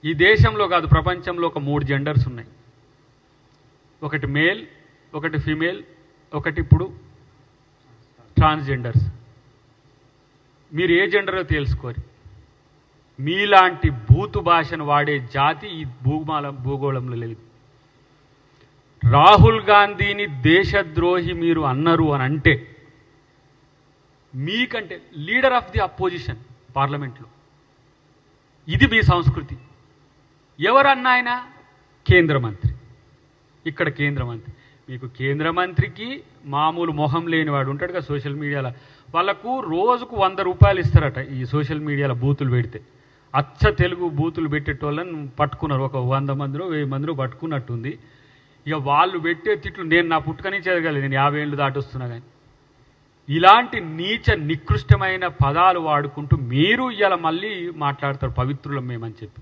ఈ దేశంలో కాదు ప్రపంచంలో ఒక 3 జెండర్స్ ఉన్నాయి. ఒకటి మేల్, ఒకటి ఫీమేల్, ఒకటి ఇప్పుడు ట్రాన్స్జెండర్స్. మీరు ఏ జెండరో తెలుసుకోరు. మీలాంటి బూతు భాషను వాడే జాతి ఈ భూగోళంలో లేదు. రాహుల్ గాంధీని దేశద్రోహి మీరు అన్నారు అని అంటే మీకంటే లీడర్ ఆఫ్ ది అపోజిషన్ పార్లమెంట్లో ఇది మీ సంస్కృతి. ఎవరన్నా ఆయన కేంద్ర మంత్రి, ఇక్కడ కేంద్ర మంత్రి. మీకు కేంద్ర మంత్రికి మామూలు మొహం లేనివాడు ఉంటాడు కదా సోషల్ మీడియాలో, వాళ్ళకు రోజుకు 100 రూపాయలు ఇస్తారట ఈ సోషల్ మీడియాలో బూతులు పెడితే. అచ్చ తెలుగు బూతులు పెట్టేటోళ్ళని పట్టుకున్నారు, ఒక 100 మందిలో 1000 మందిలో పట్టుకున్నట్టుంది. ఇక వాళ్ళు పెట్టే తిట్లు నేను నా పుట్టుకని చదవగలను, నేను 50 ఏళ్ళు దాటొస్తున్నా. కానీ ఇలాంటి నీచ నికృష్టమైన పదాలు వాడుకుంటూ మీరు ఇవాళ మళ్ళీ మాట్లాడతారు పవిత్రులం మేమని చెప్పి.